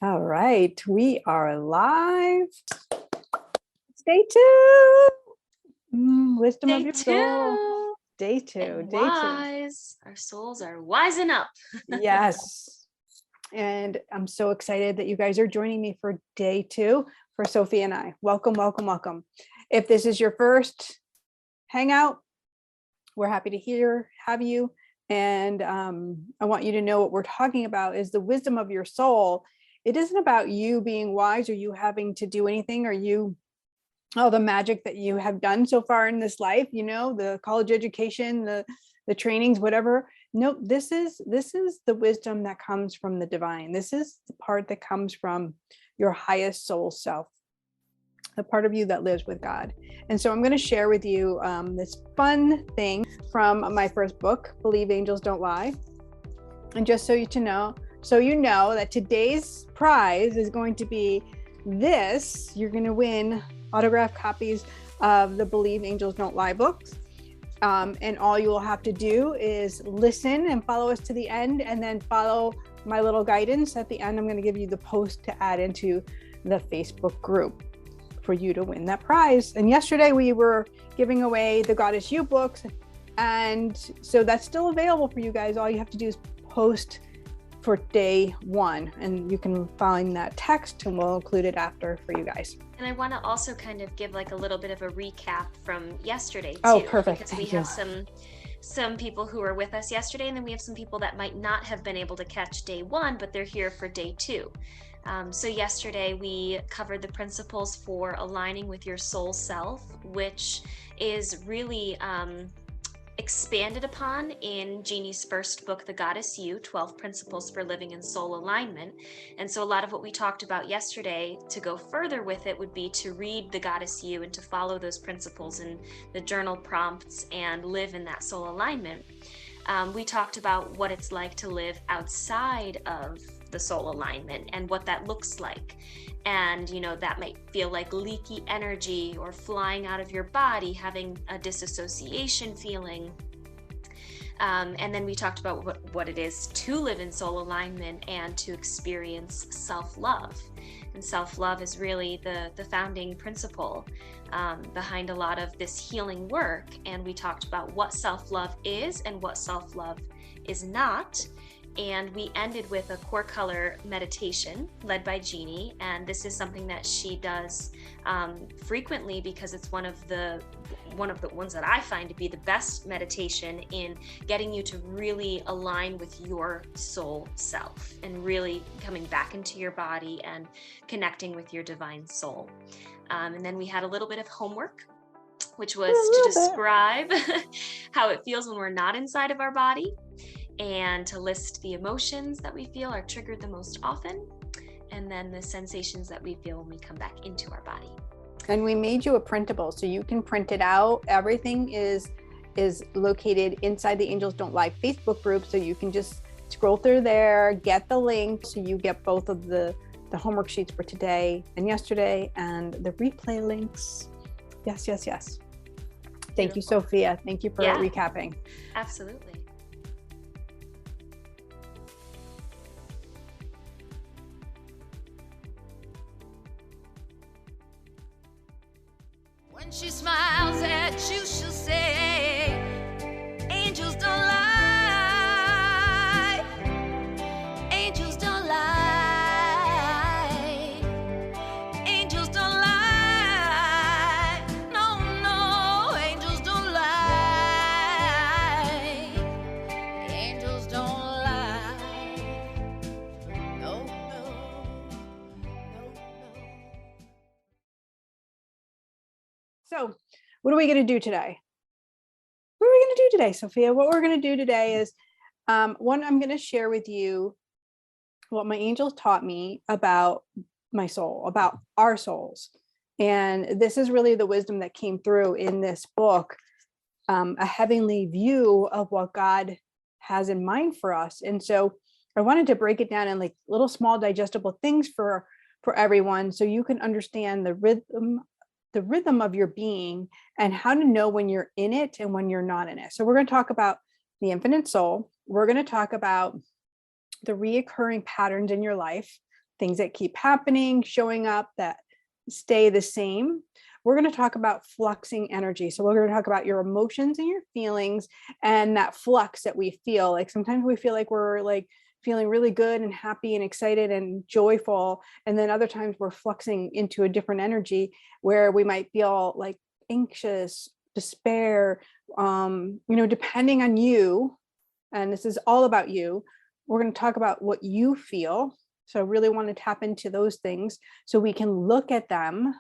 All right, we are live. It's day two. Wisdom of Day your two. soul. Day two. And Day wise. Our souls are wising up. two. Yes. And I'm so excited that you guys are joining me for day two for Sophie and I. Welcome, welcome, welcome. If this is your first hangout, we're happy to have you. And I want you to know what we're talking about is the wisdom of your soul. It isn't about you being wise or you having to do anything or all the magic that you have done so far in this life, the college education, the trainings, whatever. No, this is the wisdom that comes from the divine. This is the part that comes from your highest soul self, the part of you that lives with God. And so I'm going to share with you this fun thing from my first book, Believe Angels Don't Lie. And just so you know that today's prize is going to be this. You're going to win autographed copies of the Believe Angels Don't Lie books. And all you will have to do is listen and follow us to the end, and then follow my little guidance. At the end, I'm going to give you the post to add into the Facebook group for you to win that prize. And yesterday we were giving away the Goddess You books. And so that's still available for you guys. All you have to do is post for day one, and you can find that text and we'll include it after for you guys. And I want to also kind of give like a little bit of a recap from yesterday too. Oh, perfect. Because we have some people who were with us yesterday, and then we have some people that might not have been able to catch day one, but they're here for day two. So yesterday we covered the principles for aligning with your soul self, which is really expanded upon in Jeannie's first book, The Goddess You, 12 Principles for Living in Soul Alignment. And so a lot of what we talked about yesterday, to go further with it, would be to read The Goddess You and to follow those principles in the journal prompts and live in that soul alignment. We talked about what it's like to live outside of the soul alignment and what that looks like. And, that might feel like leaky energy or flying out of your body, having a disassociation feeling. And then we talked about what it is to live in soul alignment and to experience self-love. And self-love is really the founding principle behind a lot of this healing work. And we talked about what self-love is and what self-love is not. And we ended with a core color meditation led by Jeannie. And this is something that she does frequently because it's one of the ones that I find to be the best meditation in getting you to really align with your soul self and really coming back into your body and connecting with your divine soul. And then we had a little bit of homework, which was to describe how it feels when we're not inside of our body, and to list the emotions that we feel are triggered the most often, and then the sensations that we feel when we come back into our body. And we made you a printable, so you can print it out. Everything is located inside the Angels Don't Lie Facebook group, so you can just scroll through there, get the link, so you get both of the homework sheets for today and yesterday, and the replay links. Yes. Thank you, Sophia. Thank you for recapping. Absolutely. When she smiles at you, she'll say, angels don't lie. Angels don't lie. Angels don't lie. No, angels don't lie. Angels don't lie. No. So what are we going to do today? Sophia? What we're going to do today is, one, I'm going to share with you what my angels taught me about my soul, about our souls. And this is really the wisdom that came through in this book, a heavenly view of what God has in mind for us. And so I wanted to break it down in like little small digestible things for everyone, so you can understand the rhythm of your being and how to know when you're in it and when you're not in it. So we're going to talk about the infinite soul. We're going to talk about the reoccurring patterns in your life things that keep happening, showing up that stay the same. We're going to talk about fluxing energy. So we're going to talk about your emotions and your feelings and that flux that we feel. Like sometimes we feel like we're like feeling really good and happy and excited and joyful. And then other times we're fluxing into a different energy where we might feel like anxious, despair, depending on you. And this is all about you. We're going to talk about what you feel. So I really want to tap into those things so we can look at them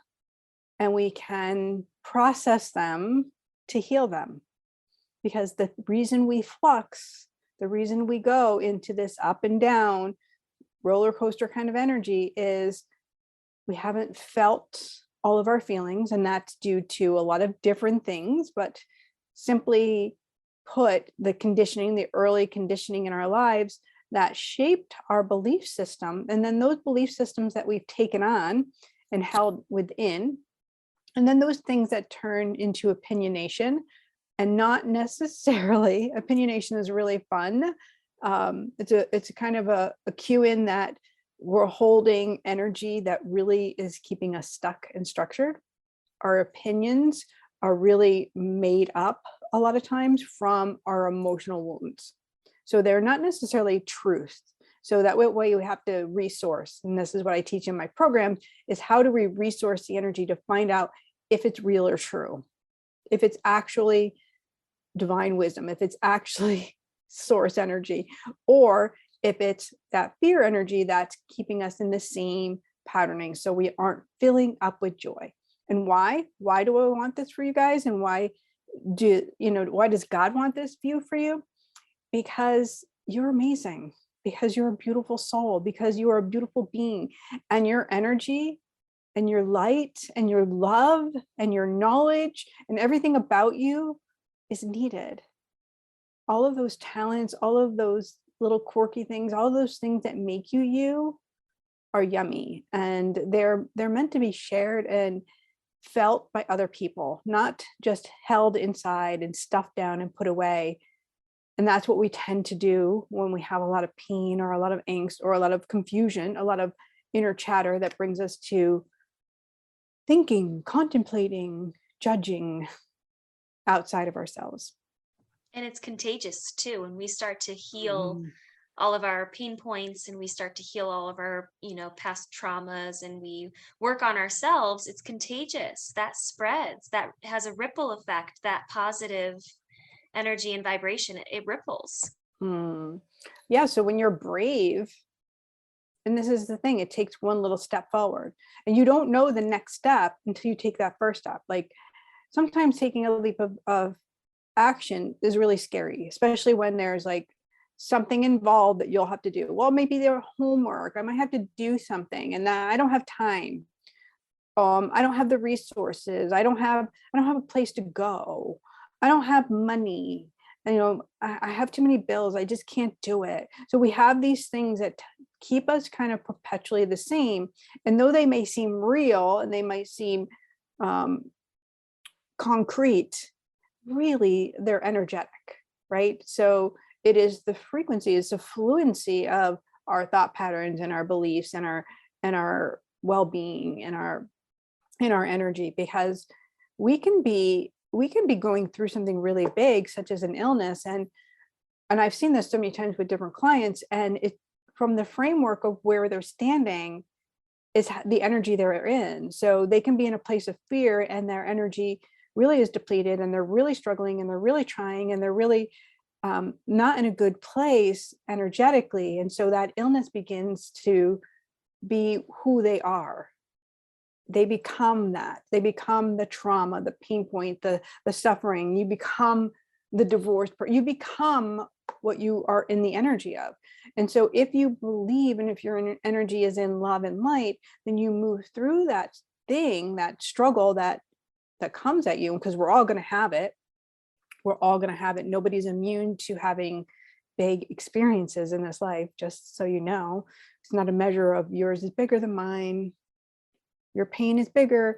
and we can process them to heal them. Because the reason we flux, the reason we go into this up and down roller coaster kind of energy is we haven't felt all of our feelings, and that's due to a lot of different things, but simply put, the conditioning, the early conditioning in our lives that shaped our belief system, and then those belief systems that we've taken on and held within, and then those things that turn into opinionation. And not necessarily, opinionation is really fun. It's a kind of a cue in that we're holding energy that really is keeping us stuck and structured. Our opinions are really made up a lot of times from our emotional wounds. So they're not necessarily truth. So that way we have to resource. And this is what I teach in my program, is how do we resource the energy to find out if it's real or true, if it's actually divine wisdom, if it's actually source energy, or if it's that fear energy that's keeping us in the same patterning. So we aren't filling up with joy. And why? Why do I want this for you guys? And why does God want this view for you? Because you're amazing, because you're a beautiful soul, because you are a beautiful being, and your energy and your light and your love and your knowledge and everything about you is needed. All of those talents, all of those little quirky things, all of those things that make you you are yummy, and they're meant to be shared and felt by other people, not just held inside and stuffed down and put away. And that's what we tend to do when we have a lot of pain or a lot of angst or a lot of confusion, a lot of inner chatter that brings us to thinking, contemplating, judging outside of ourselves. And it's contagious too. When we start to heal all of our pain points and we start to heal all of our, past traumas, and we work on ourselves, it's contagious. That spreads, that has a ripple effect, that positive energy and vibration, it ripples. Yeah. So when you're brave, and this is the thing, it takes one little step forward, and you don't know the next step until you take that first step. Like sometimes taking a leap of action is really scary, especially when there's like something involved that you'll have to do. Well, maybe there's homework, I might have to do something, and that I don't have time. I don't have the resources. I don't have a place to go. I don't have money. I have too many bills. I just can't do it. So we have these things that keep us kind of perpetually the same. And though they may seem real and they might seem concrete, really they're energetic, right? So it is the frequency, it's the fluency of our thought patterns and our beliefs and our well-being and our energy, because we can be going through something really big, such as an illness, and I've seen this so many times with different clients, and it from the framework of where they're standing is the energy they're in. So they can be in a place of fear and their energy really is depleted, and they're really struggling, and they're really trying, and they're really not in a good place energetically. And so that illness begins to be who they are. They become that. They become the trauma, the pain point, the suffering. You become the divorce. You become what you are in the energy of. And so if you believe, and if your energy is in love and light, then you move through that thing, that struggle that comes at you, because we're all going to have it. We're all going to have it. Nobody's immune to having big experiences in this life, just so you know. It's not a measure of yours is bigger than mine. Your pain is bigger.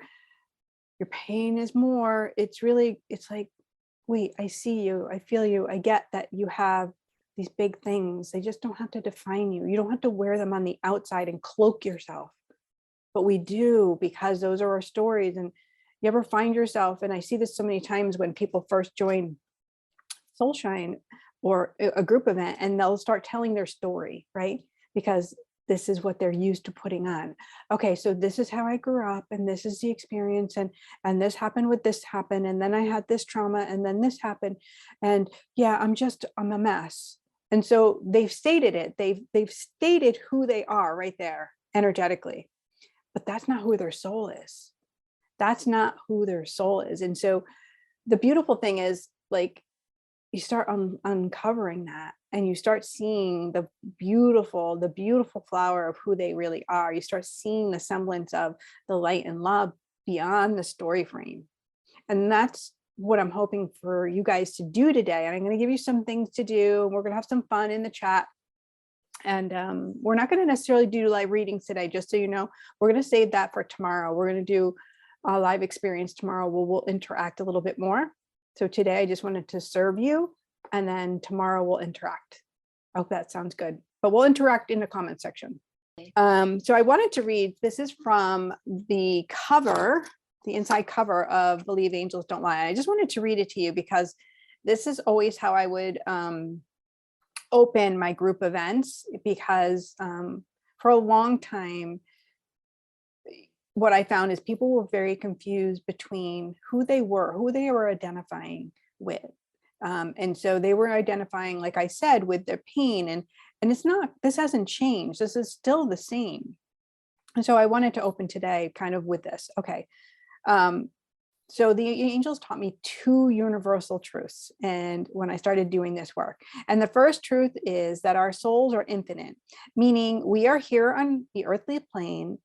Your pain is more. It's like, wait, I see you. I feel you. I get that you have these big things. They just don't have to define you. You don't have to wear them on the outside and cloak yourself. But we do, because those are our stories. And you ever find yourself, and I see this so many times when people first join Soulshine or a group event, and they'll start telling their story, right? Because this is what they're used to putting on. Okay, so this is how I grew up, and this is the experience, and this happened with this happened, and then I had this trauma, and then this happened, and yeah, I'm a mess. And so they've stated it. They've stated who they are right there energetically, but that's not who their soul is. That's not who their soul is. And so the beautiful thing is, like, you start uncovering that, and you start seeing the beautiful flower of who they really are. You start seeing the semblance of the light and love beyond the story frame. And that's what I'm hoping for you guys to do today. And I'm going to give you some things to do. We're going to have some fun in the chat. And we're not going to necessarily do live readings today, just so you know. We're going to save that for tomorrow. We're going to do a live experience tomorrow where we'll interact a little bit more. So today I just wanted to serve you, and then tomorrow we'll interact. I hope that sounds good, but we'll interact in the comment section. So I wanted to read, this is from the cover, the inside cover of Believe Angels Don't Lie. I just wanted to read it to you because this is always how I would open my group events, because for a long time, what I found is people were very confused between who they were identifying with. And so they were identifying, like I said, with their pain, and it's not, this hasn't changed. This is still the same. And so I wanted to open today kind of with this. Okay. So the angels taught me two universal truths. And when I started doing this work, and the first truth is that our souls are infinite, meaning we are here on the earthly plane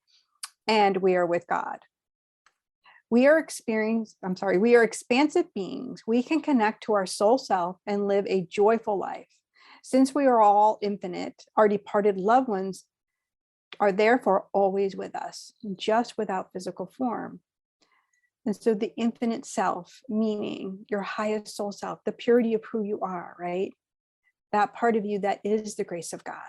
and we are with God. We are expansive beings. We can connect to our soul self and live a joyful life. Since we are all infinite, our departed loved ones are therefore always with us, just without physical form. And so the infinite self, meaning your highest soul self, the purity of who you are, right? That part of you that is the grace of God.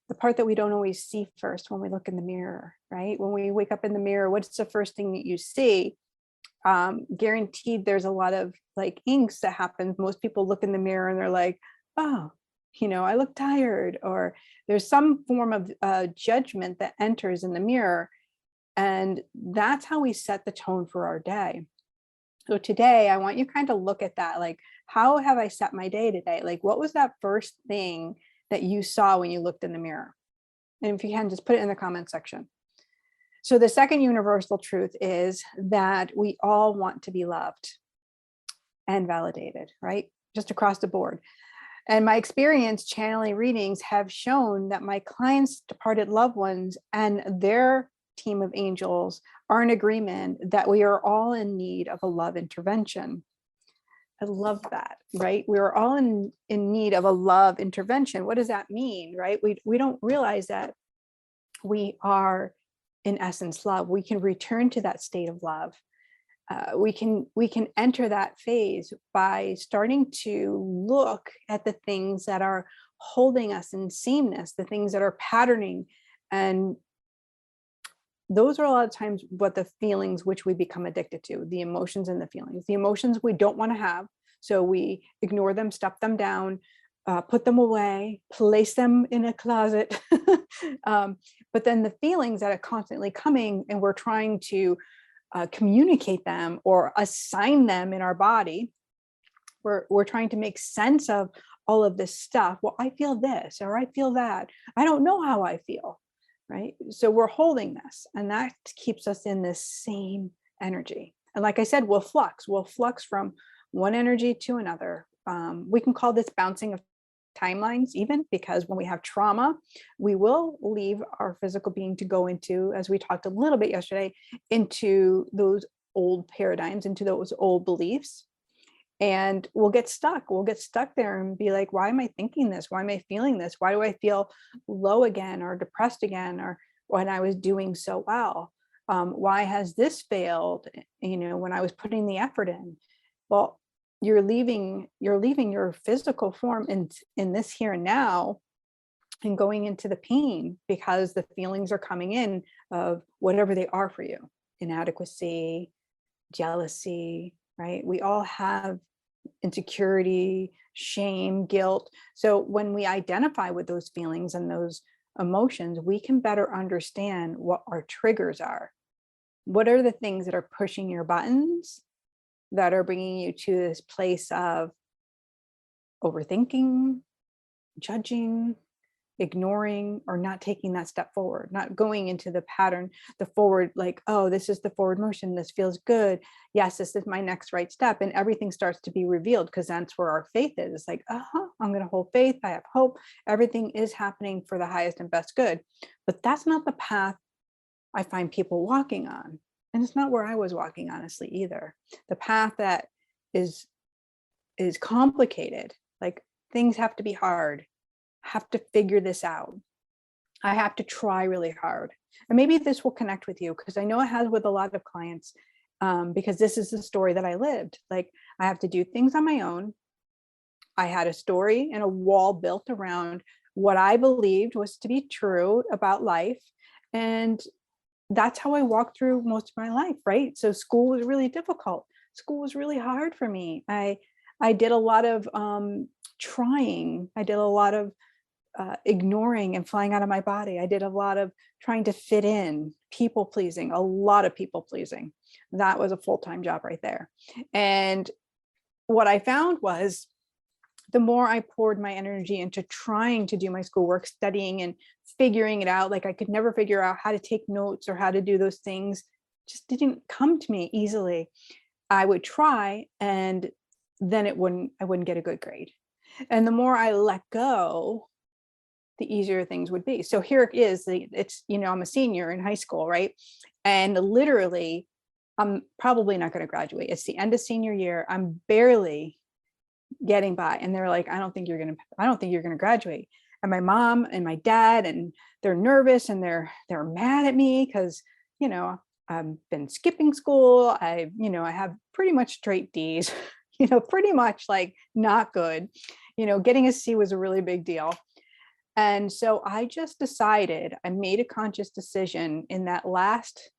The part that we don't always see first when we look in the mirror, right? When we wake up in the mirror, what's the first thing that you see? Guaranteed there's a lot of like angst that happens. Most people look in the mirror and they're like, oh, I look tired, or there's some form of judgment that enters in the mirror. And that's how we set the tone for our day. So today I want you kind of look at that, like, how have I set my day today? Like, what was that first thing that you saw when you looked in the mirror? And if you can, just put it in the comment section. So the second universal truth is that we all want to be loved and validated, right? Just across the board. And my experience channeling readings have shown that my clients' departed loved ones and their team of angels are in agreement that we are all in need of a love intervention. I love that, right? We are all in need of a love intervention. What does that mean, right? We don't realize that we are, in essence, love. We can return to that state of love. We can enter that phase by starting to look at the things that are holding us in sameness, the things that are patterning. And those are a lot of times what the feelings which we become addicted to, the emotions and the feelings. The emotions we don't want to have, so we ignore them, stuff them down, put them away, place them in a closet. But then the feelings that are constantly coming, and we're trying to communicate them or assign them in our body. We're trying to make sense of all of this stuff. Well, I feel this, or I feel that. I don't know how I feel. Right? So we're holding this, and that keeps us in this same energy. And like I said, we'll flux from one energy to another. We can call this bouncing of timelines, even, because when we have trauma, we will leave our physical being to go into, as we talked a little bit yesterday, into those old paradigms, into those old beliefs. And we'll get stuck there and be like, why am I thinking this? Why am I feeling this? Why do I feel low again, or depressed again, or when I was doing so well? Why has this failed, when I was putting the effort in? Well, you're leaving your physical form in this here and now, and going into the pain because the feelings are coming in of whatever they are for you: inadequacy, jealousy, right? We all have insecurity, shame, guilt. So when we identify with those feelings and those emotions, we can better understand what our triggers are. What are the things that are pushing your buttons, that are bringing you to this place of overthinking, judging, ignoring, or not taking that step forward, not going into the pattern, the forward, like, oh, this is the forward motion, this feels good, yes, this is my next right step, and everything starts to be revealed, because that's where our faith is. It's like, I'm going to hold faith, I have hope, everything is happening for the highest and best good. But that's not the path I find people walking on, and it's not where I was walking, honestly, either. The path that is complicated, like, things have to be hard, have to figure this out. I have to try really hard. And maybe this will connect with you, because I know it has with a lot of clients, because this is the story that I lived. Like, I have to do things on my own. I had a story and a wall built around what I believed was to be true about life. And that's how I walked through most of my life, right? So school was really difficult. School was really hard for me. I did a lot of trying. I did a lot of ignoring and flying out of my body. I did a lot of trying to fit in, people pleasing, a lot of people pleasing. That was a full-time job right there. And what I found was, the more I poured my energy into trying to do my schoolwork, studying and figuring it out, like, I could never figure out how to take notes or how to do those things, just didn't come to me easily. I would try, and then I wouldn't get a good grade. And the more I let go, the easier things would be. So here it is, I'm a senior in high school, right? And literally, I'm probably not going to graduate. It's the end of senior year. I'm barely getting by. And they're like, I don't think you're going to graduate. And my mom and my dad, and they're nervous, and they're mad at me because, I've been skipping school. I have pretty much straight D's, pretty much like not good. Getting a C was a really big deal. And so I just decided, I made a conscious decision in that last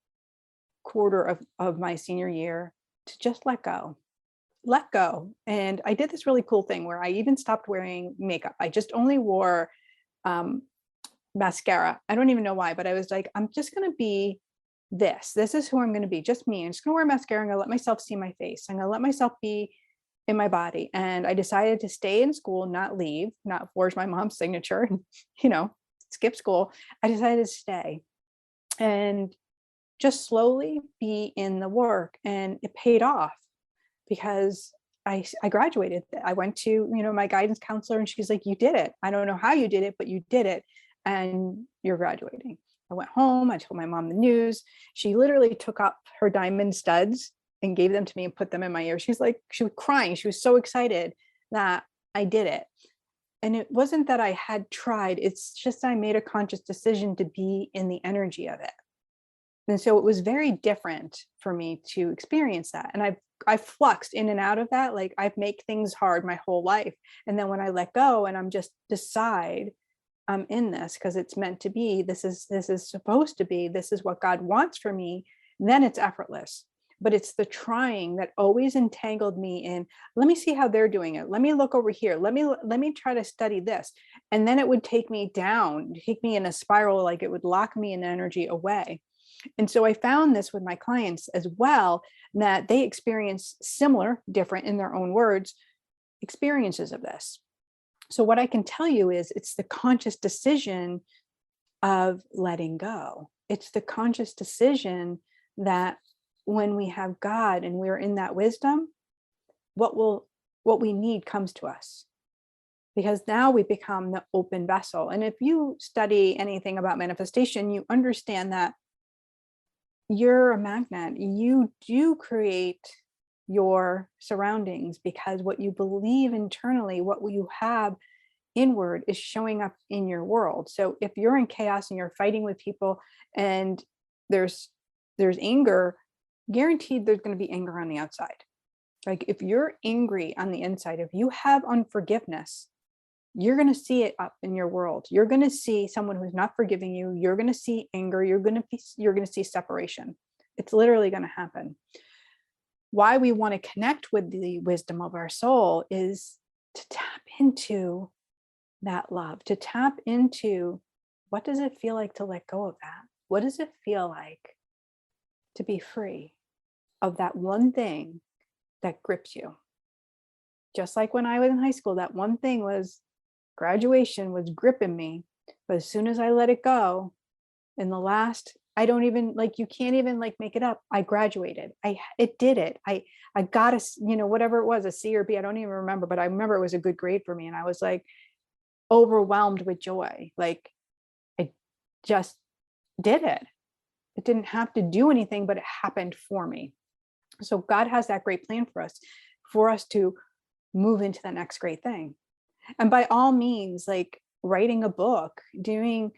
quarter of my senior year to just let go. And I did this really cool thing where I even stopped wearing makeup. I just only wore mascara. I don't even know why, but I was like, I'm just going to be this. This is who I'm going to be, just me. I'm just going to wear mascara. I'm going to let myself see my face. I'm going to let myself be in my body. And I decided to stay in school, not leave, not forge my mom's signature, skip school. I decided to stay and just slowly be in the work. And it paid off, because I graduated. I went to, my guidance counselor, and she's like, you did it. I don't know how you did it, but you did it. And you're graduating. I went home. I told my mom the news. She literally took up her diamond studs and gave them to me and put them in my ear. She was crying. She was so excited that I did it. And it wasn't that I had tried. It's just I made a conscious decision to be in the energy of it. And so it was very different for me to experience that. And I've fluxed in and out of that. Like, I've made things hard my whole life. And then when I let go and I'm just decide I'm in this because it's meant to be, this is supposed to be, this is what God wants for me, then it's effortless. But it's the trying that always entangled me in, let me see how they're doing it. Let me look over here. Let me try to study this. And then it would take me down, take me in a spiral, like it would lock me in energy away. And so I found this with my clients as well, that they experience similar, different in their own words, experiences of this. So what I can tell you is, it's the conscious decision of letting go. It's the conscious decision that when we have God and we're in that wisdom, what we need comes to us, because now we become the open vessel. And if you study anything about manifestation, you understand that you're a magnet. You do create your surroundings, because what you believe internally, what you have inward, is showing up in your world. So if you're in chaos and you're fighting with people and there's anger, guaranteed there's going to be anger on the outside. Like if you're angry on the inside, if you have unforgiveness, you're going to see it up in your world. You're going to see someone who's not forgiving you. You're going to see anger. You're going to see separation. It's literally going to happen. Why we want to connect with the wisdom of our soul is to tap into that love, to tap into what does it feel like to let go of that? What does it feel like to be free of that one thing that grips you? Just like when I was in high school, that one thing was graduation was gripping me. But as soon as I let it go, in the last, I don't even like, you can't even like make it up. I graduated. It did it. I got a, whatever it was, a C or B, I don't even remember, but I remember it was a good grade for me. And I was like overwhelmed with joy. Like I just did it. It didn't have to do anything, but it happened for me. So God has that great plan for us to move into the next great thing. And by all means, like writing a book, doing,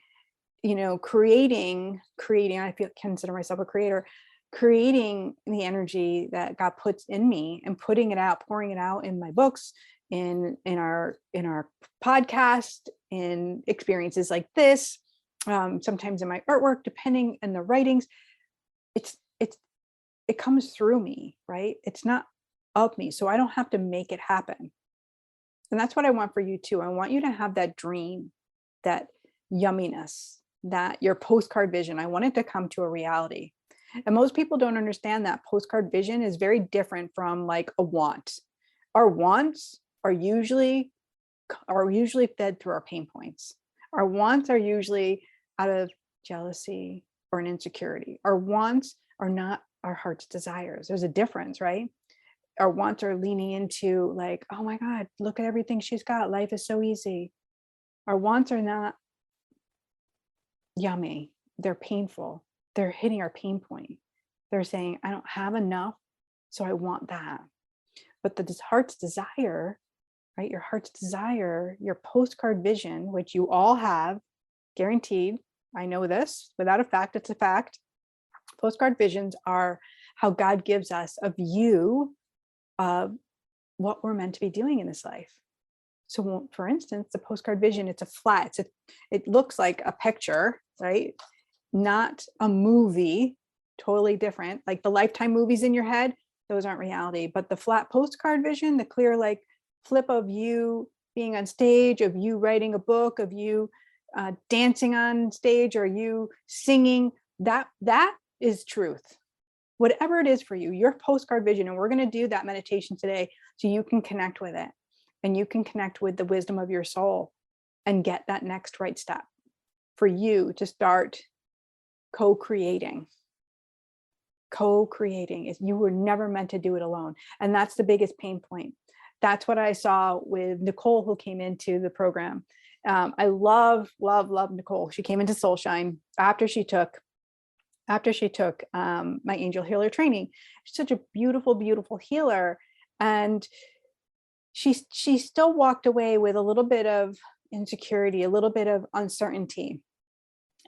creating, I consider myself a creator, creating the energy that God puts in me and putting it out, pouring it out in my books, in our podcast, in experiences like this, sometimes in my artwork, depending on the writings, it comes through me, right? It's not of me. So I don't have to make it happen. And that's what I want for you too. I want you to have that dream, that yumminess, that your postcard vision. I want it to come to a reality. And most people don't understand that postcard vision is very different from like a want. Our wants are usually fed through our pain points. Our wants are usually out of jealousy or an insecurity. Our wants are not our heart's desires. There's a difference, right? Our wants are leaning into like, oh my God, look at everything she's got. Life is so easy. Our wants are not yummy. They're painful. They're hitting our pain point. They're saying, I don't have enough, so I want that. But the heart's desire, right? Your heart's desire, your postcard vision, which you all have, guaranteed. I know this without a fact, it's a fact. Postcard visions are how God gives us a view of what we're meant to be doing in this life. So for instance, the postcard vision, it's a flat, it looks like a picture, right? Not a movie, totally different. Like the Lifetime movies in your head, those aren't reality. But the flat postcard vision, the clear like flip of you being on stage, of you writing a book, of you dancing on stage, or you singing, that is truth. Whatever it is for you, your postcard vision. And we're going to do that meditation today so you can connect with it and you can connect with the wisdom of your soul and get that next right step for you to start co-creating. If you were never meant to do it alone. And that's the biggest pain point. That's what I saw with Nicole, who came into the program. I love Nicole. She came into Soulshine after she took my angel healer training. She's such a beautiful healer. And she still walked away with a little bit of insecurity, a little bit of uncertainty.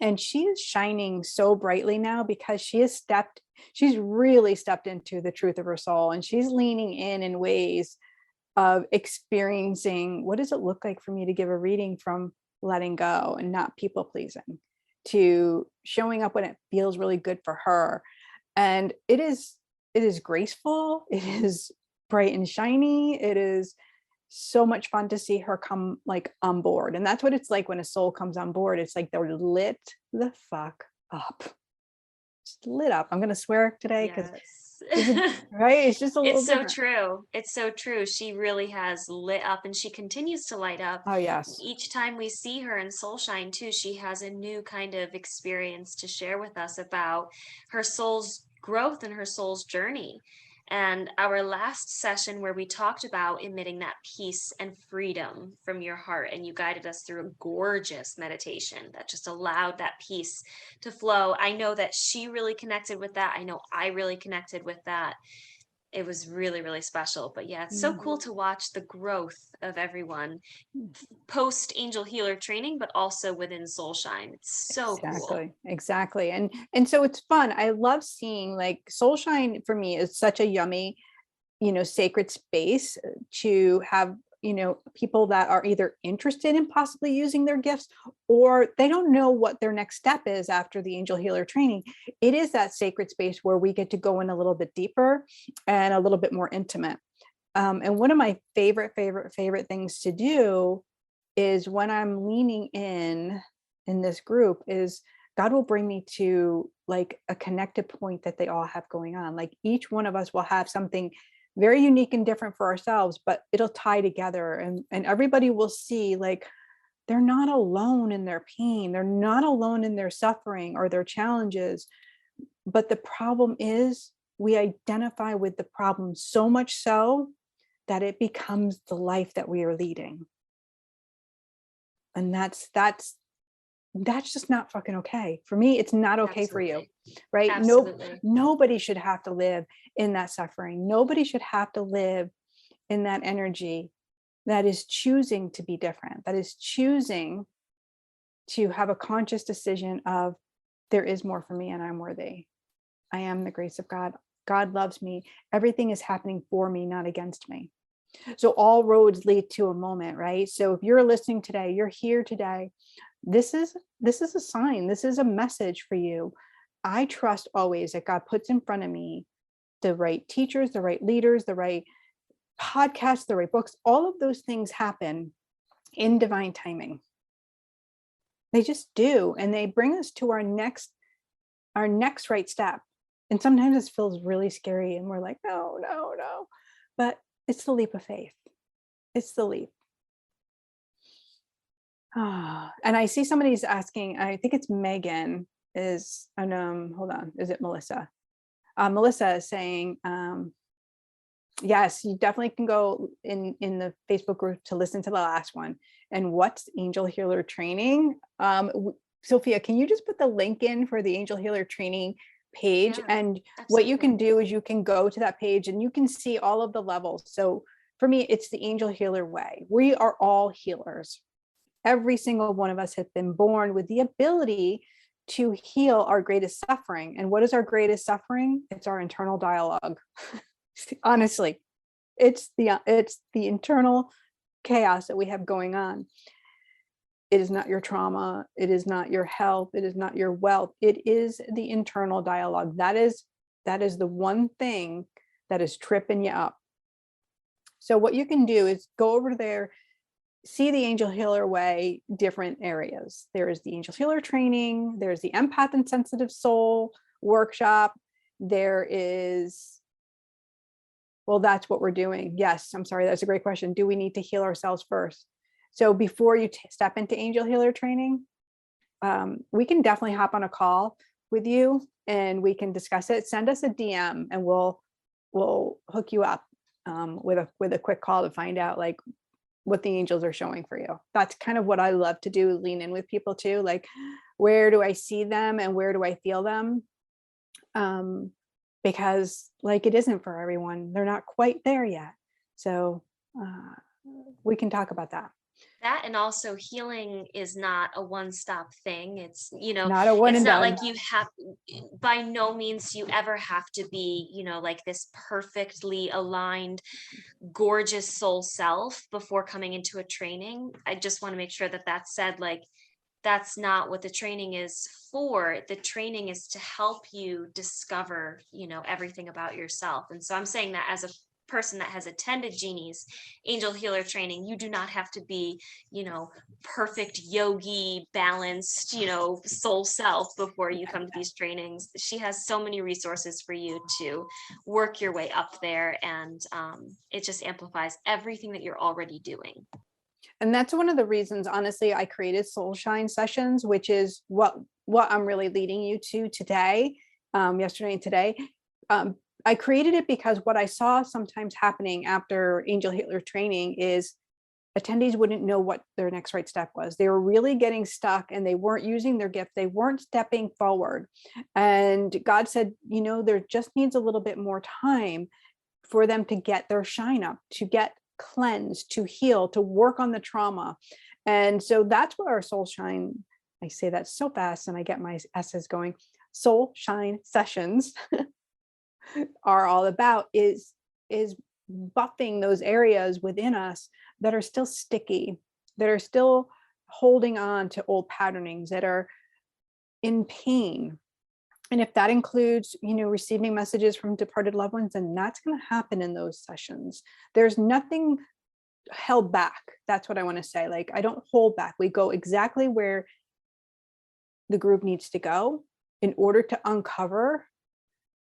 And she is shining so brightly now because she's really stepped into the truth of her soul. And she's leaning in ways of experiencing, what does it look like for me to give a reading from letting go and not people pleasing, to showing up when it feels really good for her. And it is graceful. It is bright and shiny. It is so much fun to see her come like on board. And that's what it's like when a soul comes on board. It's like they're lit the fuck up. Just lit up. I'm going to swear today because right, it's just a little it's so different. true. It's so true. She really has lit up and she continues to light up. Oh yes. Each time we see her in Soulshine too, she has a new kind of experience to share with us about her soul's growth and her soul's journey. And our last session where we talked about emitting that peace and freedom from your heart, and you guided us through a gorgeous meditation that just allowed that peace to flow. I know that she really connected with that. I know I really connected with that. It was really, really special. But yeah, it's so cool to watch the growth of everyone post angel healer training, but also within Soulshine. It's so cool. Exactly. And so it's fun. I love seeing like Soulshine for me is such a yummy sacred space to have, people that are either interested in possibly using their gifts, or they don't know what their next step is after the angel healer training. It is that sacred space where we get to go in a little bit deeper and a little bit more intimate. And one of my favorite things to do is when I'm leaning in this group is God will bring me to like a connected point that they all have going on. Like each one of us will have something very unique and different for ourselves, but it'll tie together, and everybody will see like they're not alone in their pain. They're not alone in their suffering or their challenges. But the problem is we identify with the problem so much so that it becomes the life that we are leading. And that's just not fucking okay. For me, it's not okay for you, right? Absolutely. Nobody should have to live in that suffering. Nobody should have to live in that energy that is choosing to be different, that is choosing to have a conscious decision of there is more for me and I'm worthy. I am the grace of God. God loves me. Everything is happening for me, not against me. So all roads lead to a moment, right? So if you're listening today, you're here today, this is a sign. This is a message for you. I trust always that God puts in front of me the right teachers, the right leaders, the right podcasts, the right books. All of those things happen in divine timing. They just do. And they bring us to our next right step. And sometimes this feels really scary and we're like, no. But it's the leap of faith. It's the leap. And I see somebody's asking, I think it's Megan hold on, is it Melissa? Melissa is saying, yes, you definitely can go in the Facebook group to listen to the last one. And what's angel healer training? Sophia, can you just put the link in for the angel healer training page? Yeah, and absolutely. What you can do is you can go to that page and you can see all of the levels. So for me, it's the angel healer way. We are all healers. Every single one of us has been born with the ability to heal our greatest suffering. And what is our greatest suffering? It's our internal dialogue. Honestly, it's the internal chaos that we have going on. It is not your trauma. It is not your health. It is not your wealth. It is the internal dialogue. That is the one thing that is tripping you up. So what you can do is go over there, see the angel healer way, different areas. There is the angel healer training. There's the empath and sensitive soul workshop. There is, well, that's what we're doing. Yes, I'm sorry. That's a great question. Do we need to heal ourselves first? So before you step into angel healer training, we can definitely hop on a call with you and we can discuss it. Send us a DM and we'll hook you up with a quick call to find out like what the angels are showing for you. That's kind of what I love to do, lean in with people too. Like, where do I see them and where do I feel them? Because like, it isn't for everyone. They're not quite there yet. So we can talk about that. That, and also healing is not a one-stop thing. It's, Not a one it's and not done. like you have, by no means you ever have to be, like this perfectly aligned, gorgeous soul self before coming into a training. I just want to make sure that that's said, like, that's not what the training is for. The training is to help you discover, everything about yourself. And so I'm saying that as a person that has attended Jeannie's angel healer training, you do not have to be, perfect yogi, balanced, soul self before you come to these trainings. She has so many resources for you to work your way up there. And it just amplifies everything that you're already doing. And that's one of the reasons, honestly, I created Soul Shine sessions, which is what I'm really leading you to today, yesterday and today. I created it because what I saw sometimes happening after angel healer training is attendees wouldn't know what their next right step was. They were really getting stuck and they weren't using their gift. They weren't stepping forward. And God said, there just needs a little bit more time for them to get their shine up, to get cleansed, to heal, to work on the trauma. And so that's what our Soul Shine, I say that so fast and I get my S's going, Soul Shine sessions are all about, is buffing those areas within us that are still sticky, that are still holding on to old patternings, that are in pain. And if that includes, receiving messages from departed loved ones, then that's going to happen in those sessions. There's nothing held back. That's what I want to say. Like, I don't hold back. We go exactly where the group needs to go in order to uncover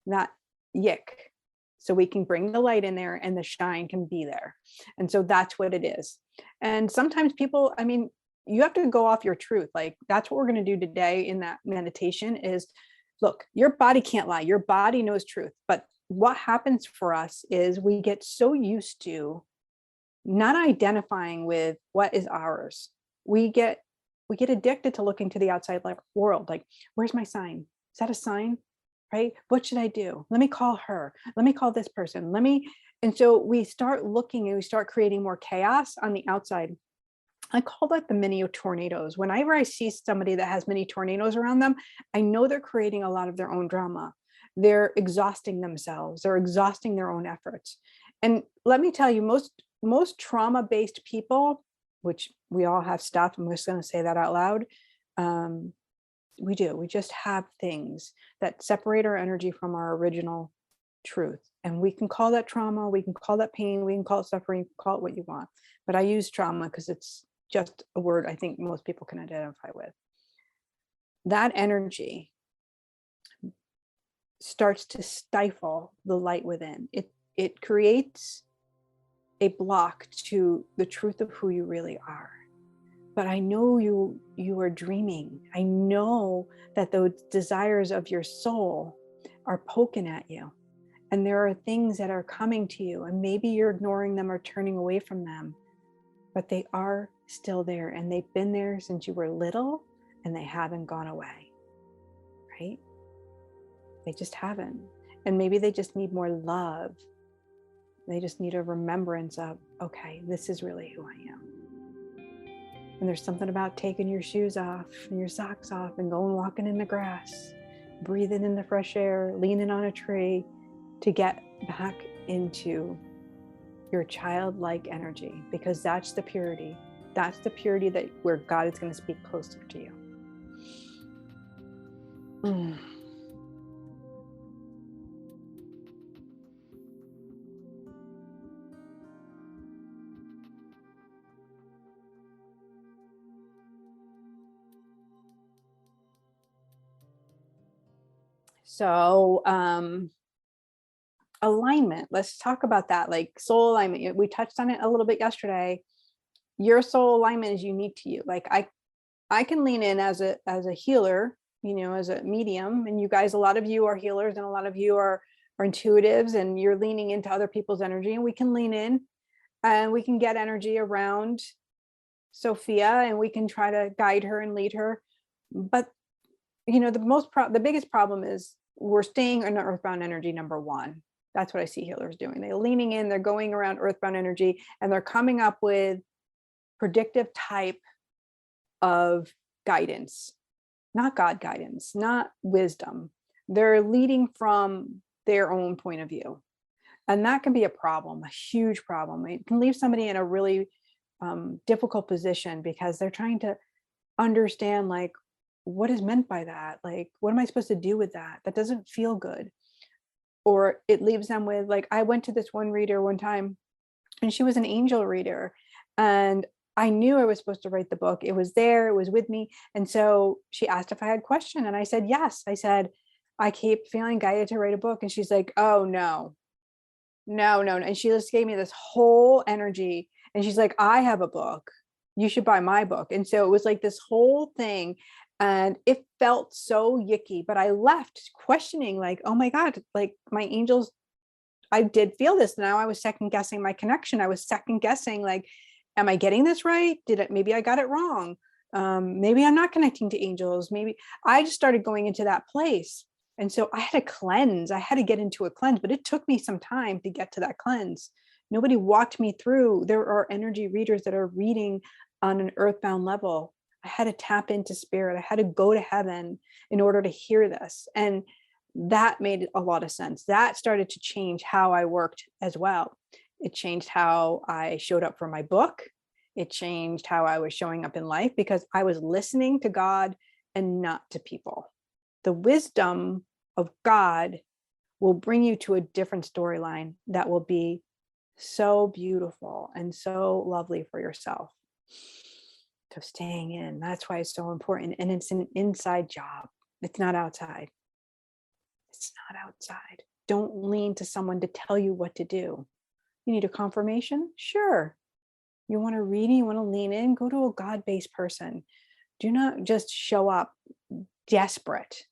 that yick, so we can bring the light in there and the shine can be there. And so that's what it is. And sometimes people, you have to go off your truth. Like, that's what we're going to do today in that meditation is, look, your body can't lie. Your body knows truth. But what happens for us is we get so used to not identifying with what is ours. We get addicted to looking to the outside world. Like, where's my sign? Is that a sign? Right? What should I do? Let me call her. Let me call this person. And so we start looking and we start creating more chaos on the outside. I call that the mini tornadoes. Whenever I see somebody that has mini tornadoes around them, I know they're creating a lot of their own drama. They're exhausting themselves. They're exhausting their own efforts. And let me tell you, most trauma-based people, which we all have stuff, I'm just going to say that out loud. We just have things that separate our energy from our original truth. And we can call that trauma, we can call that pain, we can call it suffering, call it what you want. But I use trauma because it's just a word I think most people can identify with. That energy starts to stifle the light within. It creates a block to the truth of who you really are. But I know you are dreaming. I know that those desires of your soul are poking at you. And there are things that are coming to you, and maybe you're ignoring them or turning away from them, but they are still there, and they've been there since you were little, and they haven't gone away, right? They just haven't. And maybe they just need more love. They just need a remembrance of, okay, this is really who I am. And there's something about taking your shoes off and your socks off and going walking in the grass, breathing in the fresh air, leaning on a tree to get back into your childlike energy, because that's the purity. That's the purity that where God is going to speak closer to you. So alignment, let's talk about that, like soul alignment. We touched on it a little bit yesterday. Your soul alignment is unique to you. Like I can lean in as a healer, as a medium, and you guys, a lot of you are healers and a lot of you are intuitives, and you're leaning into other people's energy, and we can lean in and we can get energy around Sophia and we can try to guide her and lead her. But the biggest problem is we're staying in earthbound energy, number one. That's what I see healers doing. They're leaning in, they're going around earthbound energy, and they're coming up with predictive type of guidance, not God guidance, not wisdom. They're leading from their own point of view. And that can be a problem, a huge problem. It can leave somebody in a really difficult position because they're trying to understand, like, what is meant by that? Like, what am I supposed to do with that? That doesn't feel good. Or it leaves them with, like, I went to this one reader one time and she was an angel reader, and I knew I was supposed to write the book. It was there, it was with me. And so she asked if I had a question, and I said, yes. I said, I keep feeling guided to write a book. And she's like, oh, no. And she just gave me this whole energy. And she's like, I have a book. You should buy my book. And so it was like this whole thing. And it felt so yicky, but I left questioning, like, oh my God, like my angels, I did feel this. Now I was second guessing my connection. I was second guessing, like, am I getting this right? Maybe I got it wrong. Maybe I'm not connecting to angels. Maybe I just started going into that place. And so I had to cleanse. I had to get into a cleanse, but it took me some time to get to that cleanse. Nobody walked me through. There are energy readers that are reading on an earthbound level. I had to tap into spirit. I had to go to heaven in order to hear this. And that made a lot of sense. That started to change how I worked as well. It changed how I showed up for my book. It changed how I was showing up in life because I was listening to God and not to people. The wisdom of God will bring you to a different storyline that will be so beautiful and so lovely for yourself. So staying in, that's why it's so important. And it's an inside job. It's not outside. It's not outside. Don't lean to someone to tell you what to do. You need a confirmation? Sure. You want to read, you want to lean in, go to a God-based person. Do not just show up desperate,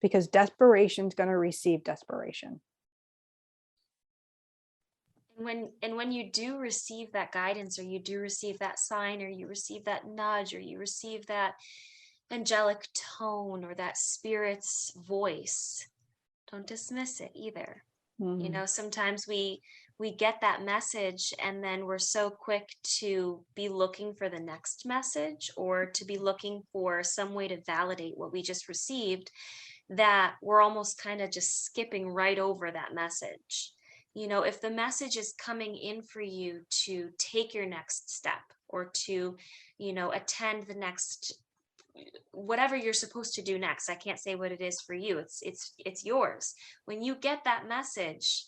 because desperation is going to receive desperation. And when you do receive that guidance, or you do receive that sign, or you receive that nudge, or you receive that angelic tone or that spirit's voice, don't dismiss it either. You know, sometimes we get that message and then we're so quick to be looking for the next message, or to be looking for some way to validate what we just received, that we're almost kind of just skipping right over that message. You know, if the message is coming in for you to take your next step, or to, you know, attend the next, whatever you're supposed to do next, I can't say what it is for you. It's yours. When you get that message,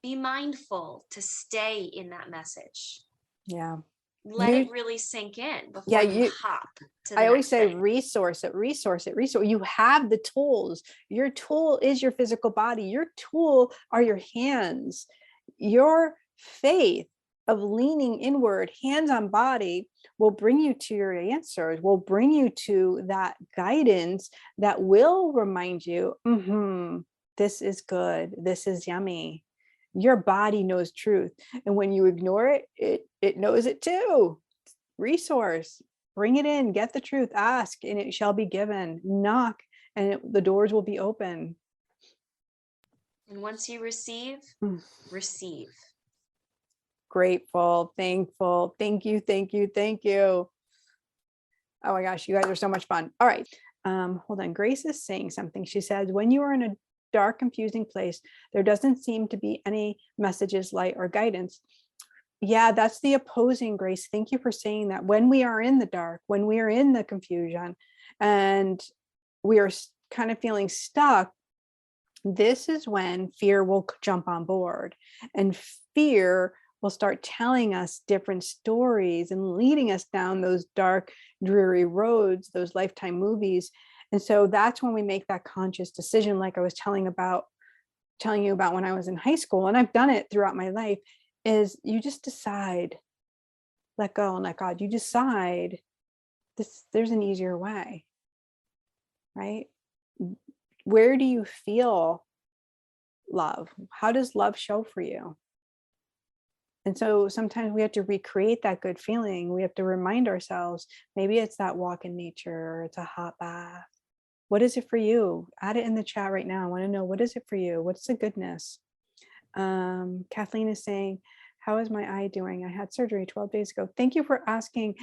be mindful to stay in that message. Yeah. Let it really sink in before Yeah, you hop to the I always next say thing. resource it. You have the tools. Your tool is your physical body. Your tool are your hands. Your faith of leaning inward, hands on body, will bring you to your answers, will bring you to that guidance that will remind you, this is good. This is yummy. Your body knows truth. And when you ignore it, it knows it too. Resource, bring it in, get the truth, ask, and it shall be given. Knock, and the doors will be open. And once you receive, receive. Grateful, thankful. Thank you, thank you, thank you. Oh my gosh, you guys are so much fun. All right. Hold on. Grace is saying something. She says, when you are in a dark, confusing place, there doesn't seem to be any messages, light, or guidance. Yeah, that's the opposing, Grace. Thank you for saying that. When we are in the dark, when we are in the confusion, and we are kind of feeling stuck, this is when fear will jump on board, and fear will start telling us different stories and leading us down those dark, dreary roads, those Lifetime movies. And so that's when we make that conscious decision, like I was telling you about when I was in high school, and I've done it throughout my life, is you just decide, let go and let God. You decide there's an easier way, right? Where do you feel love? How does love show for you? And so sometimes we have to recreate that good feeling. We have to remind ourselves, maybe it's that walk in nature, or it's a hot bath. What is it for you? Add it in the chat right now. I want to know, what is it for you? What's the goodness? Kathleen is saying, how is my eye doing? I had surgery 12 days ago. Thank you for asking.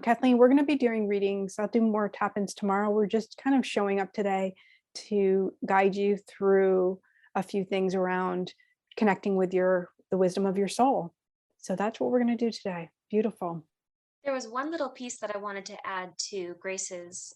Kathleen, we're going to be doing readings. I'll do more tap-ins tomorrow. We're just kind of showing up today to guide you through a few things around connecting with the wisdom of your soul. So that's what we're going to do today. Beautiful. There was one little piece that I wanted to add to Grace's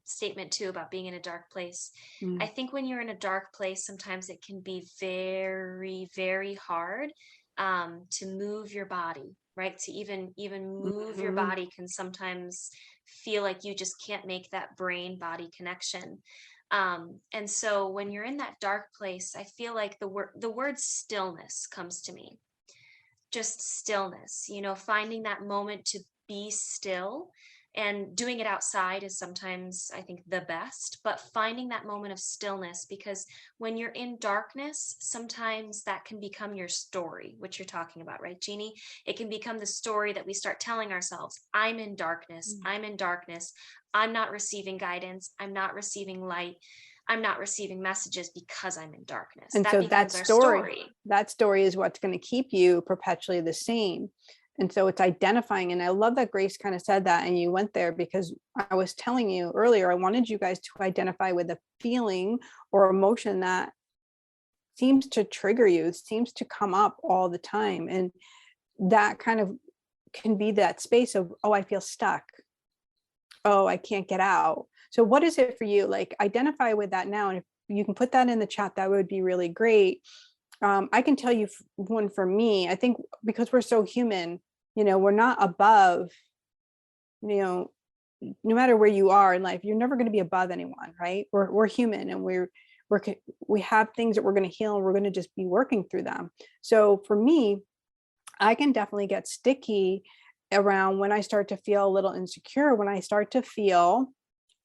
statement too, about being in a dark place. I think when you're in a dark place, sometimes it can be very, very hard to move your body, right? To even move your body can sometimes feel like you just can't make that brain body connection. And so when you're in that dark place, I feel like the word stillness comes to me. Just stillness, you know, finding that moment to be still. And doing it outside is sometimes, I think, the best, but finding that moment of stillness, because when you're in darkness, sometimes that can become your story, which you're talking about, right, Jeannie? It can become the story that we start telling ourselves. I'm in darkness. I'm in darkness. I'm not receiving guidance. I'm not receiving light. I'm not receiving messages because I'm in darkness. And that so becomes that our story, that story is what's going to keep you perpetually the same. And so it's identifying. And I love that Grace kind of said that, and you went there, because I was telling you earlier, I wanted you guys to identify with a feeling or emotion that seems to trigger you, seems to come up all the time. And that kind of can be that space of, oh, I feel stuck. Oh, I can't get out. So what is it for you? Like, identify with that now. And if you can put that in the chat, that would be really great. I can tell you one for me. I think because we're so human, we're not above, no matter where you are in life, you're never going to be above anyone, right? We're human, and we have things that we're going to heal, and we're going to just be working through them. So for me, I can definitely get sticky around when I start to feel a little insecure, when I start to feel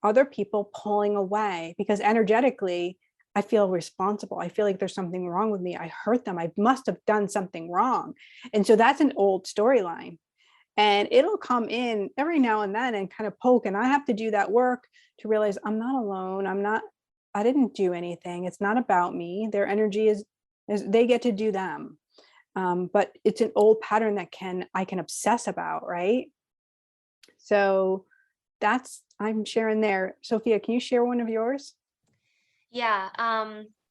other people pulling away, because energetically, I feel responsible. I feel like there's something wrong with me. I hurt them. I must have done something wrong. And so that's an old storyline. And it'll come in every now and then and kind of poke. And I have to do that work to realize I'm not alone. I didn't do anything. It's not about me. Their energy is they get to do them. But it's an old pattern that I can obsess about, right? So I'm sharing there. Sophia, can you share one of yours? Yeah.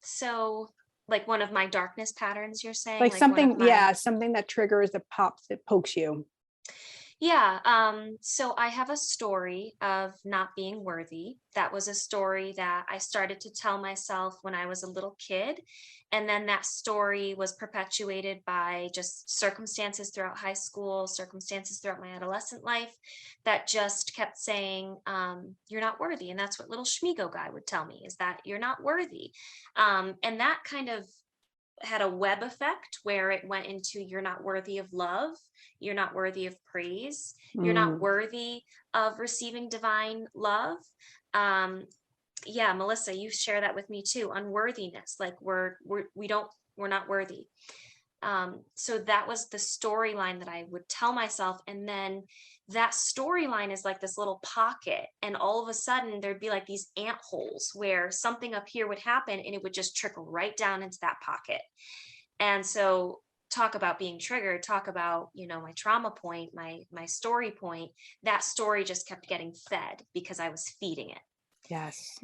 So like one of my darkness patterns, you're saying? Like one of something, my- something that triggers, that pops, that pokes you. Yeah. So I have a story of not being worthy. That was a story that I started to tell myself when I was a little kid. And then that story was perpetuated by just circumstances throughout high school, circumstances throughout my adolescent life that just kept saying, you're not worthy. And that's what little Schmigo guy would tell me, is that you're not worthy. And that kind of had a web effect where it went into, you're not worthy of love, you're not worthy of praise, you're not worthy of receiving divine love. Yeah, Melissa, you share that with me too. Unworthiness, like we're not worthy. So that was the storyline that I would tell myself. And then that storyline is like this little pocket. And all of a sudden there'd be like these ant holes where something up here would happen and it would just trickle right down into that pocket. And so talk about being triggered, talk about, my trauma point, my story point, that story just kept getting fed because I was feeding it. Yes.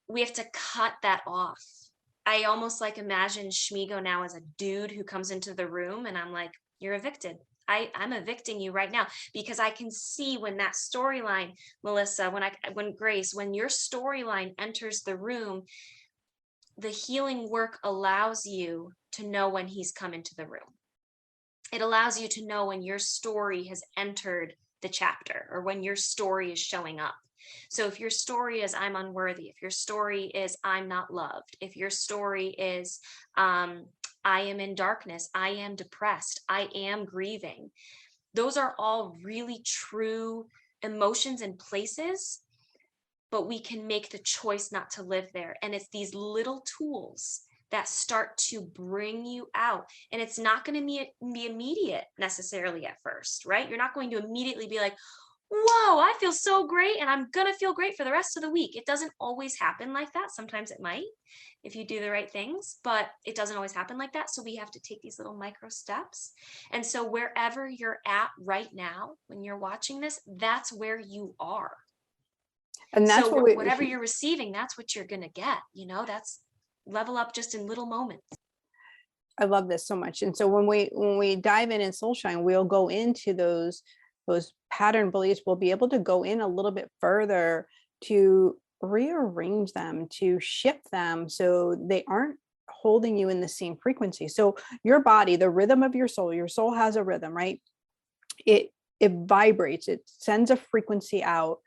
We have to cut that off. I almost like imagine Schmigo now as a dude who comes into the room and I'm like, you're evicted. I'm evicting you right now, because I can see when that storyline, Melissa, when Grace, when your storyline enters the room, the healing work allows you to know when he's come into the room. It allows you to know when your story has entered the chapter or when your story is showing up. So if your story is I'm unworthy, if your story is I'm not loved, if your story is I am in darkness, I am depressed, I am grieving, those are all really true emotions and places, but we can make the choice not to live there. And it's these little tools that start to bring you out. And it's not going to be immediate necessarily at first, right? You're not going to immediately be like, whoa, I feel so great and I'm going to feel great for the rest of the week. It doesn't always happen like that. Sometimes it might if you do the right things, but it doesn't always happen like that. So we have to take these little micro steps. And so wherever you're at right now, when you're watching this, that's where you are. And that's so whatever you're receiving, that's what you're going to get. That's level up just in little moments. I love this so much. And so when we dive in Soul Shine, we'll go into those pattern beliefs. We'll be able to go in a little bit further to rearrange them, to shift them so they aren't holding you in the same frequency. So your body, the rhythm of your soul has a rhythm, right? It vibrates, it sends a frequency out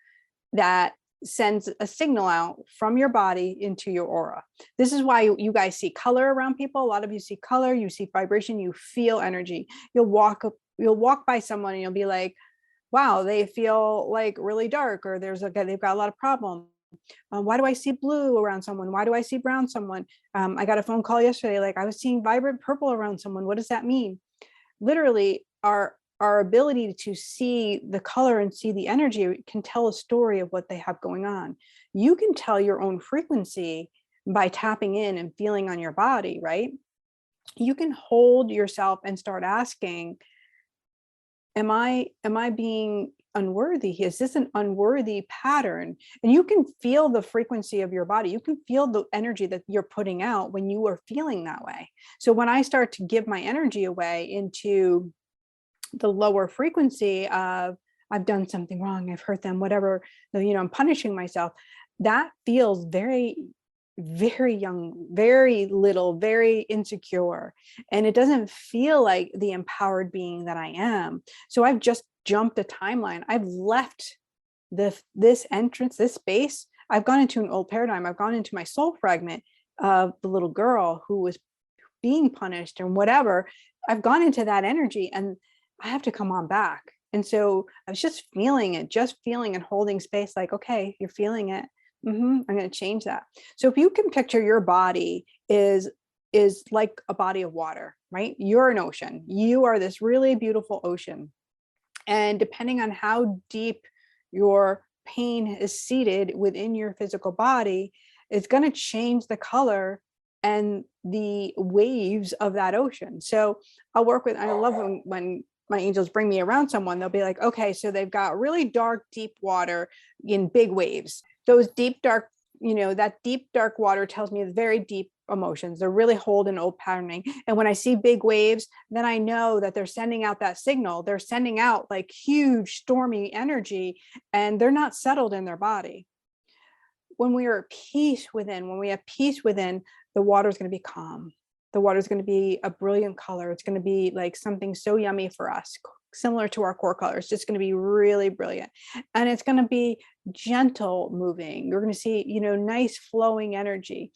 that sends a signal out from your body into your aura. This is why you guys see color around people. A lot of you see color, you see vibration, you feel energy. You'll walk by someone and you'll be like, wow, they feel like really dark, or they've got a lot of problems. Why do I see blue around someone? Why do I see brown someone? I got a phone call yesterday, like I was seeing vibrant purple around someone. What does that mean? Literally, our ability to see the color and see the energy can tell a story of what they have going on. You can tell your own frequency by tapping in and feeling on your body, right? You can hold yourself and start asking, am I being unworthy? Is this an unworthy pattern? And you can feel the frequency of your body. You can feel the energy that you're putting out when you are feeling that way. So when I start to give my energy away into the lower frequency of, I've done something wrong, I've hurt them, whatever, I'm punishing myself, that feels very, very young, very little, very insecure. And it doesn't feel like the empowered being that I am. So I've just jumped a timeline. I've left this entrance, this space. I've gone into an old paradigm. I've gone into my soul fragment of the little girl who was being punished and whatever. I've gone into that energy and I have to come on back. And so I was just feeling it, just feeling and holding space like, okay, you're feeling it. I'm going to change that. So if you can picture your body is like a body of water, right? You're an ocean. You are this really beautiful ocean. And depending on how deep your pain is seated within your physical body, it's going to change the color and the waves of that ocean. So I love when my angels bring me around someone, they'll be like, okay, so they've got really dark, deep water in big waves. Those deep, dark, that deep, dark water tells me very deep emotions. They're really holding old patterning. And when I see big waves, then I know that they're sending out that signal. They're sending out like huge, stormy energy, and they're not settled in their body. When we are at peace within, when we have peace within, the water is going to be calm. The water is going to be a brilliant color. It's going to be like something so yummy for us, similar to our core color. It's just going to be really brilliant. And it's going to be gentle moving. You're going to see, nice flowing energy.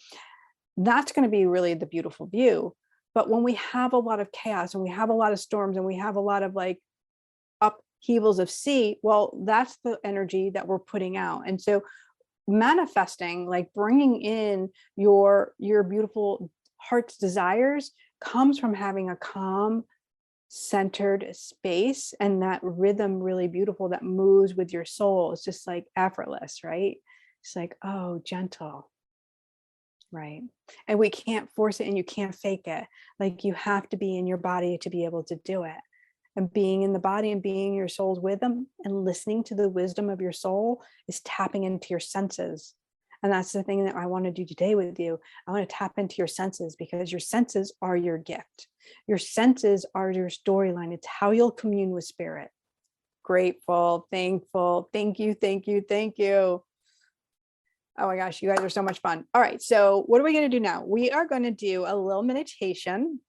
That's going to be really the beautiful view. But when we have a lot of chaos and we have a lot of storms and we have a lot of like upheavals of sea, well, that's the energy that we're putting out. And so manifesting, like bringing in your beautiful heart's desires, comes from having a calm, centered space, and that rhythm really beautiful that moves with your soul. It's just like effortless, right? It's like, oh, gentle, right? And we can't force it and you can't fake it. Like you have to be in your body to be able to do it. And being in the body and being your soul's rhythm and listening to the wisdom of your soul is tapping into your senses. And that's the thing that I want to do today with you. I want to tap into your senses because your senses are your gift. Your senses are your storyline. It's how you'll commune with spirit. Grateful, thankful, thank you, thank you, thank you. Oh my gosh, you guys are so much fun. All right, so what are we going to do now? We are going to do a little meditation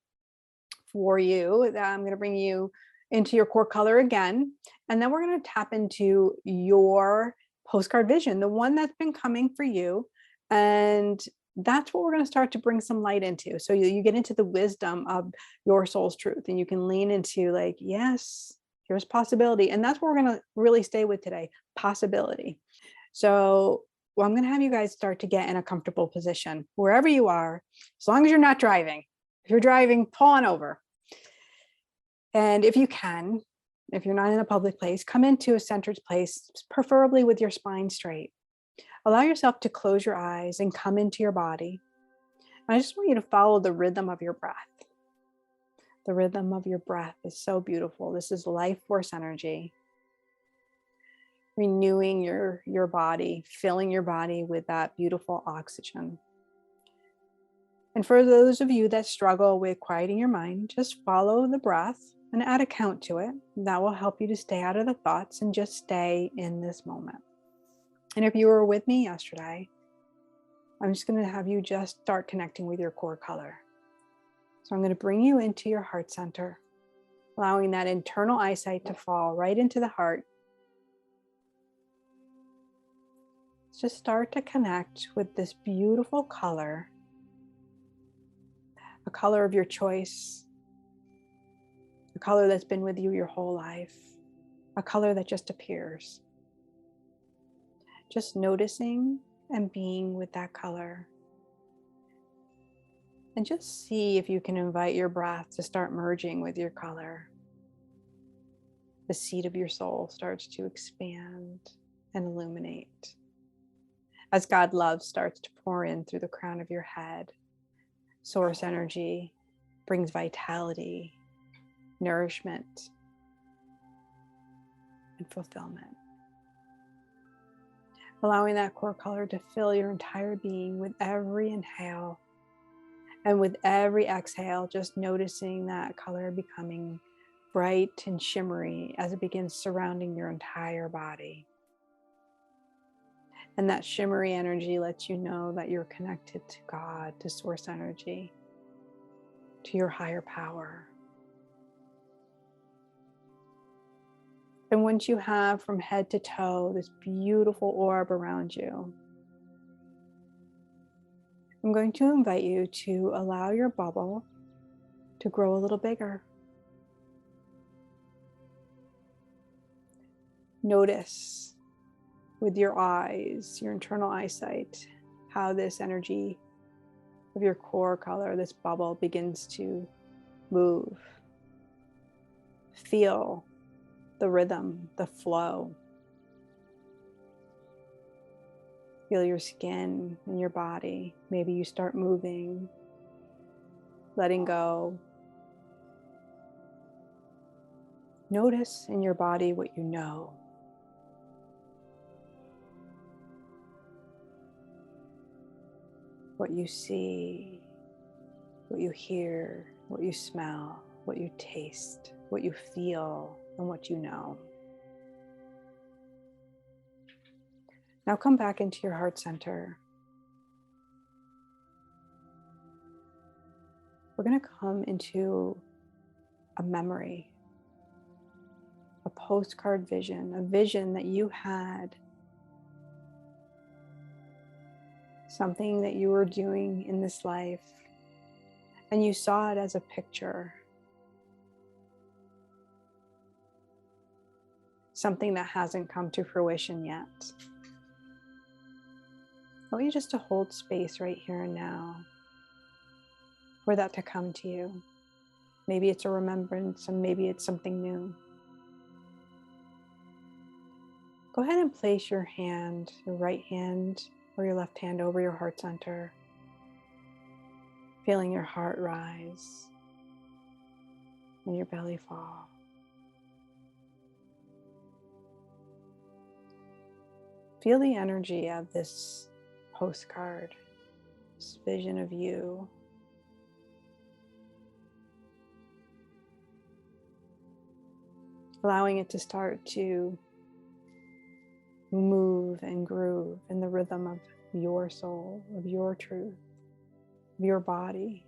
for you. I'm going to bring you into your core color again. And then we're going to tap into your postcard vision, the one that's been coming for you. And that's what we're going to start to bring some light into. So you get into the wisdom of your soul's truth and you can lean into like, yes, here's possibility. And that's what we're going to really stay with today, possibility. So I'm going to have you guys start to get in a comfortable position wherever you are, as long as you're not driving. If you're driving, pull on over. And if you can, if you're not in a public place, come into a centered place, preferably with your spine straight. Allow yourself to close your eyes and come into your body. And I just want you to follow the rhythm of your breath. The rhythm of your breath is so beautiful. This is life force energy. Renewing your body, filling your body with that beautiful oxygen. And for those of you that struggle with quieting your mind, just follow the breath and add a count to it. That will help you to stay out of the thoughts and just stay in this moment. And if you were with me yesterday, I'm just going to have you just start connecting with your core color. So I'm going to bring you into your heart center, allowing that internal eyesight to fall right into the heart. Just start to connect with this beautiful color, a color of your choice, a color that's been with you your whole life, a color that just appears. Just noticing and being with that color. And just see if you can invite your breath to start merging with your color. The seed of your soul starts to expand and illuminate. As God love starts to pour in through the crown of your head, source energy brings vitality, nourishment. and fulfillment. Allowing that core color to fill your entire being with every inhale, and with every exhale, just noticing that color becoming bright and shimmery as it begins surrounding your entire body. And that shimmery energy lets you know that you're connected to God, to source energy, to your higher power. And once you have from head to toe this beautiful orb around you, I'm going to invite you to allow your bubble to grow a little bigger. Notice with your eyes, your internal eyesight, how this energy of your core color, this bubble, begins to move. Feel the rhythm, the flow. Feel your skin and your body. Maybe you start moving, letting go. Notice in your body what you know. What you see, what you hear, what you smell, what you taste, what you feel, and what you know. Now come back into your heart center. We're going to come into a memory, a postcard vision, a vision that you had, something that you were doing in this life, and you saw it as a picture, something that hasn't come to fruition yet. I want you just to hold space right here and now for that to come to you. Maybe it's a remembrance, and maybe it's something new. Go ahead and place your hand, your right hand or your left hand, over your heart center, feeling your heart rise and your belly fall. Feel the energy of this postcard, this vision of you. Allowing it to start to move and groove in the rhythm of your soul, of your truth, of your body.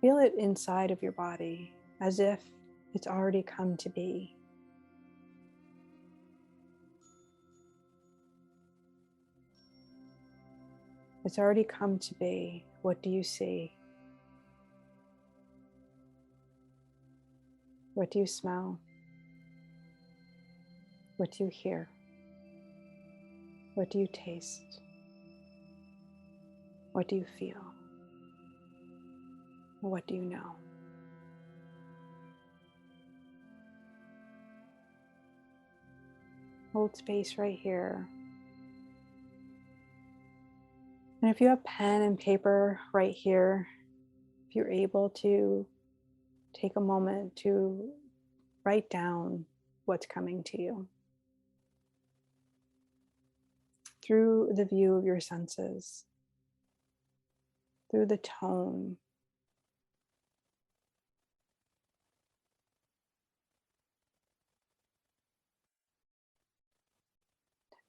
Feel it inside of your body as if it's already come to be. It's already come to be. What do you see? What do you smell? What do you hear? What do you taste? What do you feel? What do you know? Hold space right here. And if you have pen and paper right here, if you're able to take a moment to write down what's coming to you through the view of your senses, through the tone.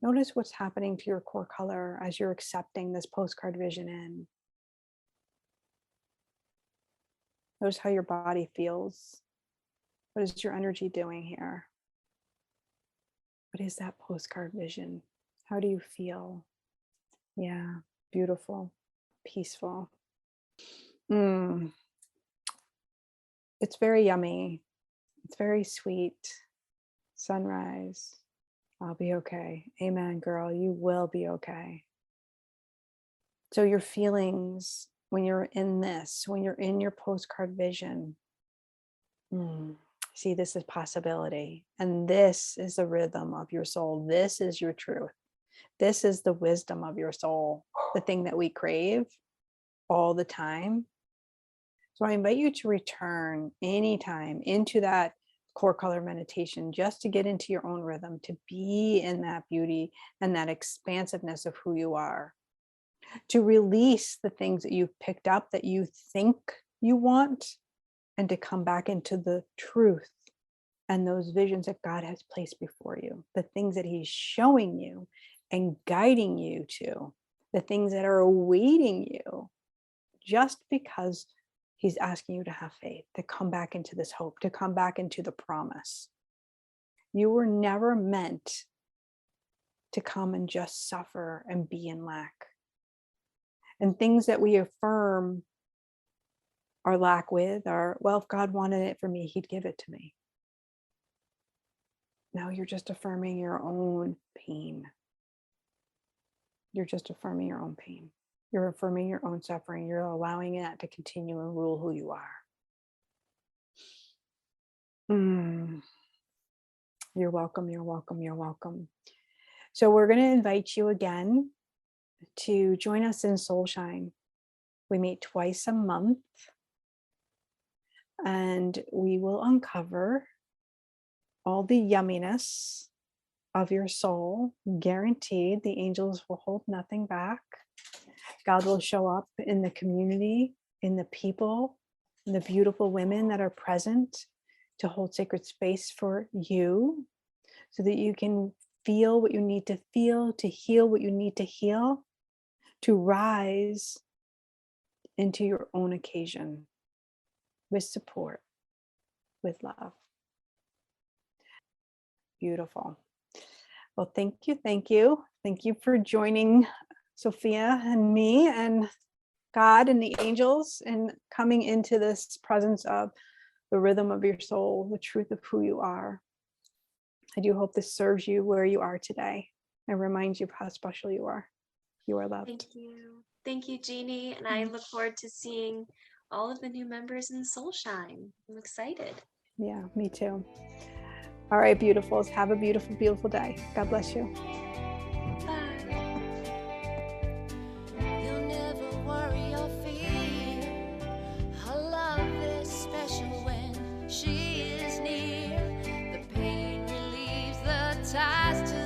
Notice what's happening to your core color as you're accepting this postcard vision in. Notice how your body feels. What is your energy doing here? What is that postcard vision? How do you feel? Yeah, beautiful, peaceful. It's very yummy. It's very sweet. Sunrise. I'll be okay. Amen, girl. You will be okay. So your feelings when you're in this, when you're in your postcard vision, see, this is possibility. And this is the rhythm of your soul. This is your truth. This is the wisdom of your soul, the thing that we crave all the time. So I invite you to return anytime into that core color meditation, just to get into your own rhythm, to be in that beauty and that expansiveness of who you are, to release the things that you've picked up that you think you want, and to come back into the truth and those visions that God has placed before you, the things that he's showing you and guiding you to, the things that are awaiting you, just because he's asking you to have faith, to come back into this hope, to come back into the promise. You were never meant to come and just suffer and be in lack. And things that we affirm our lack with are, well, if God wanted it for me, he'd give it to me. No, you're just affirming your own pain. You're just affirming your own pain. You're affirming your own suffering. You're allowing that to continue and rule who you are. You're welcome, you're welcome, you're welcome. So we're going to invite you again to join us in Soulshine. We meet twice a month, and we will uncover all the yumminess of your soul. Guaranteed, the angels will hold nothing back. God will show up in the community, in the people, in the beautiful women that are present to hold sacred space for you, so that you can feel what you need to feel, to heal what you need to heal, to rise into your own occasion with support, with love. Beautiful. Well, thank you. Thank you. Thank you for joining Sophia and me and God and the angels, and coming into this presence of the rhythm of your soul, the truth of who you are. I do hope this serves you where you are today and reminds you of how special you are. You are loved. Thank you. Thank you, Jeannie. And I look forward to seeing all of the new members in Soulshine. I'm excited. Yeah, me too. All right, beautifuls. Have a beautiful, beautiful day. God bless you. Bye. You'll never worry or fear. Her love is special when she is near. The pain relieves the ties to